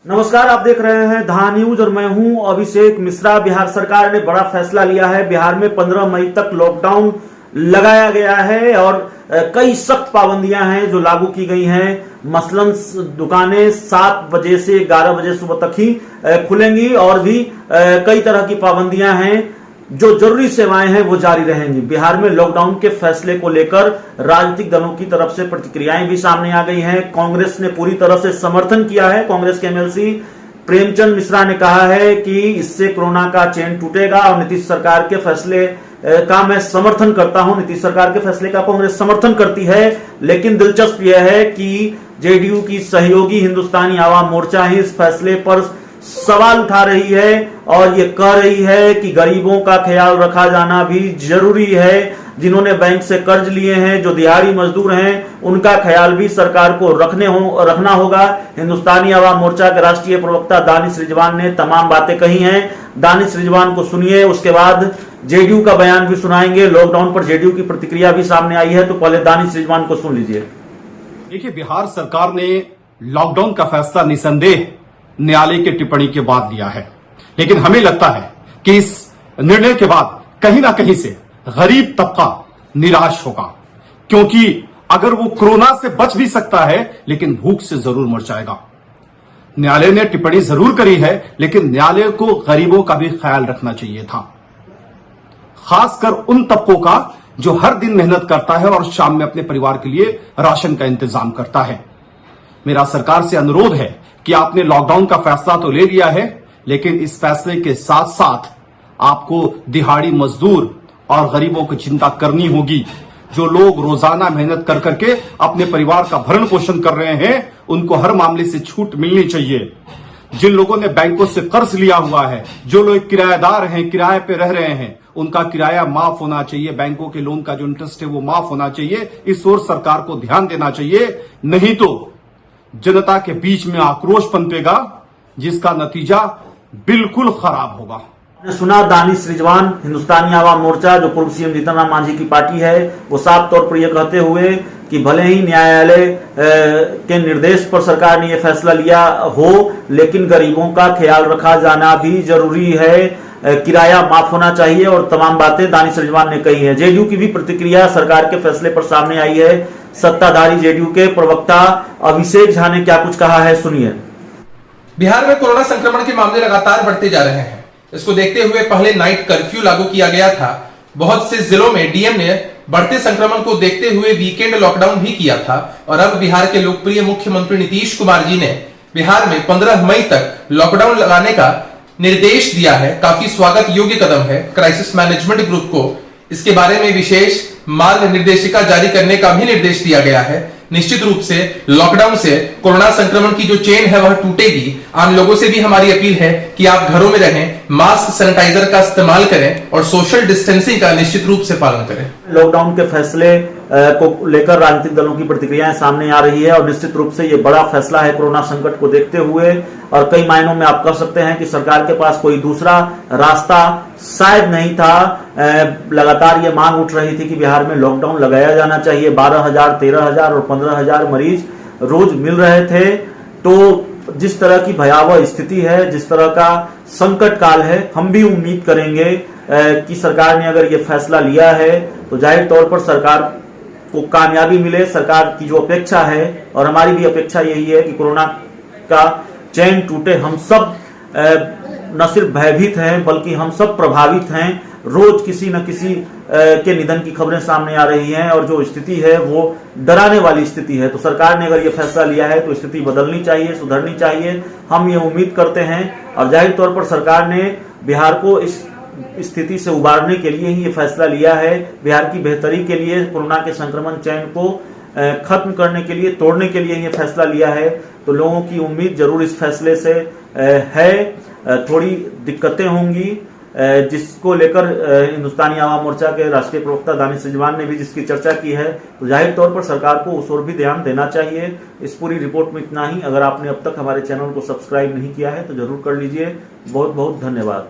नमस्कार, आप देख रहे हैं धा न्यूज और मैं हूं अभिषेक मिश्रा। बिहार सरकार ने बड़ा फैसला लिया है। बिहार में 15 मई तक लॉकडाउन लगाया गया है और कई सख्त पाबंदियां हैं जो लागू की गई हैं। मसलन दुकानें 7 बजे से 11 बजे सुबह तक ही खुलेंगी और भी कई तरह की पाबंदियां हैं। जो जरूरी सेवाएं हैं वो जारी रहेंगी। बिहार में लॉकडाउन के फैसले को लेकर राजनीतिक दलों की तरफ से प्रतिक्रियाएं भी सामने आ गई हैं। कांग्रेस ने पूरी तरह से समर्थन किया है। कांग्रेस के एमएलसी प्रेमचंद मिश्रा ने कहा है कि इससे कोरोना का चेन टूटेगा और नीतीश सरकार के फैसले का मैं समर्थन करता हूं। नीतीश सरकार के फैसले का कांग्रेस समर्थन करती है, लेकिन दिलचस्प यह है कि जेडीयू की सहयोगी हिंदुस्तानी आवाम मोर्चा ही इस फैसले पर सवाल उठा रही है और ये कह रही है कि गरीबों का ख्याल रखा जाना भी जरूरी है। जिन्होंने बैंक से कर्ज लिए हैं, जो दिहाड़ी मजदूर हैं, उनका ख्याल भी सरकार को रखना होगा। हिंदुस्तानी आवाम मोर्चा के राष्ट्रीय प्रवक्ता दानिश रिजवान ने तमाम बातें कही हैं। दानिश रिजवान को सुनिए, उसके बाद जेडीयू का बयान भी सुनाएंगे। लॉकडाउन पर जेडीयू की प्रतिक्रिया भी सामने आई है, तो पहले दानिश रिजवान को सुन लीजिए। देखिए, बिहार सरकार ने लॉकडाउन का फैसला निसंदेह न्यायालय की टिप्पणी के बाद लिया है, लेकिन हमें लगता है कि इस निर्णय के बाद कहीं ना कहीं से गरीब तबका निराश होगा, क्योंकि अगर वो कोरोना से बच भी सकता है लेकिन भूख से जरूर मर जाएगा। न्यायालय ने टिप्पणी जरूर करी है, लेकिन न्यायालय को गरीबों का भी ख्याल रखना चाहिए था, खासकर उन तबकों का जो हर दिन मेहनत करता है और शाम में अपने परिवार के लिए राशन का इंतजाम करता है। मेरा सरकार से अनुरोध है कि आपने लॉकडाउन का फैसला तो ले लिया है, लेकिन इस फैसले के साथ साथ आपको दिहाड़ी मजदूर और गरीबों की चिंता करनी होगी। जो लोग रोजाना मेहनत कर करके अपने परिवार का भरण पोषण कर रहे हैं, उनको हर मामले से छूट मिलनी चाहिए। जिन लोगों ने बैंकों से कर्ज लिया हुआ है, जो लोग किराएदार हैं, किराए पे रह रहे हैं, उनका किराया माफ होना चाहिए। बैंकों के लोन का जो इंटरेस्ट है वो माफ होना चाहिए। इस ओर सरकार को ध्यान देना चाहिए, नहीं तो जनता के बीच में आक्रोश पनपेगा, जिसका नतीजा बिल्कुल खराब होगा। आपने सुना दानिश रिजवान, हिंदुस्तानी आवाम मोर्चा जो पूर्व सीएम जीतन राम मांझी की पार्टी है, वो साफ तौर पर यह कहते हुए कि भले ही न्यायालय के निर्देश पर सरकार ने यह फैसला लिया हो, लेकिन गरीबों का ख्याल रखा जाना भी जरूरी है। किराया माफ होना चाहिए और तमाम बातें दानिश रिजवान ने कही है। जेडीयू की भी प्रतिक्रिया सरकार के फैसले पर सामने आई है। सत्ताधारी जेडीयू के प्रवक्ता अभिषेक झा ने क्या कुछ कहा है, सुनिए। बिहार में कोरोना संक्रमण के मामले लगातार बढ़ते जा रहे हैं। इसको देखते हुए पहले नाइट कर्फ्यू लागू किया गया था। बहुत से जिलों में डीएम ने बढ़ते संक्रमण को देखते हुए वीकेंड लॉकडाउन भी किया था और अब बिहार के लोकप्रिय मुख्यमंत्री नीतीश कुमार जी ने बिहार में 15 मई तक लॉकडाउन लगाने का निर्देश दिया है। काफी स्वागत योग्य कदम है। क्राइसिस मैनेजमेंट ग्रुप को इसके बारे में विशेष मार्ग निर्देशिका जारी करने का भी निर्देश दिया गया है। निश्चित रूप से लॉकडाउन से कोरोना संक्रमण की जो चेन है वह टूटेगी। आम लोगों से भी हमारी अपील है कि आप घरों में रहें, मास्क सैनिटाइजर का इस्तेमाल करें और सोशल डिस्टेंसिंग का निश्चित रूप से पालन करें। लॉकडाउन के फैसले को लेकर राजनीतिक दलों की प्रतिक्रियाएं सामने आ रही है और निश्चित रूप से ये बड़ा फैसला है कोरोना संकट को देखते हुए। और कई मायनों में आप कह सकते हैं कि सरकार के पास कोई दूसरा रास्ता शायद नहीं था। लगातार ये मांग उठ रही थी कि बिहार में लॉकडाउन लगाया जाना चाहिए। 12,000, 13,000 और 15,000 मरीज रोज मिल रहे थे। तो जिस तरह की भयावह स्थिति है, जिस तरह का संकट काल है, हम भी उम्मीद करेंगे कि सरकार ने अगर ये फैसला लिया है तो जाहिर तौर पर सरकार को कामयाबी मिले। सरकार की जो अपेक्षा है और हमारी भी अपेक्षा यही है कि कोरोना का चैन टूटे। हम सब न सिर्फ भयभीत हैं बल्कि हम सब प्रभावित हैं। रोज किसी न किसी के निधन की खबरें सामने आ रही हैं और जो स्थिति है वो डराने वाली स्थिति है। तो सरकार ने अगर ये फैसला लिया है तो स्थिति बदलनी चाहिए, सुधरनी चाहिए। हम ये उम्मीद करते हैं और जाहिर तौर पर सरकार ने बिहार को इस स्थिति से उबारने के लिए ही ये फैसला लिया है। बिहार की बेहतरी के लिए, कोरोना के संक्रमण चैन को खत्म करने के लिए, तोड़ने के लिए ये फैसला लिया है। तो लोगों की उम्मीद जरूर इस फैसले से है। थोड़ी दिक्कतें होंगी, जिसको लेकर हिंदुस्तानी आवाम मोर्चा के राष्ट्रीय प्रवक्ता दानिश रिजवान ने भी जिसकी चर्चा की है, तो जाहिर तौर पर सरकार को उस ओर भी ध्यान देना चाहिए। इस पूरी रिपोर्ट में इतना ही। अगर आपने अब तक हमारे चैनल को सब्सक्राइब नहीं किया है तो जरूर कर लीजिए। बहुत बहुत धन्यवाद।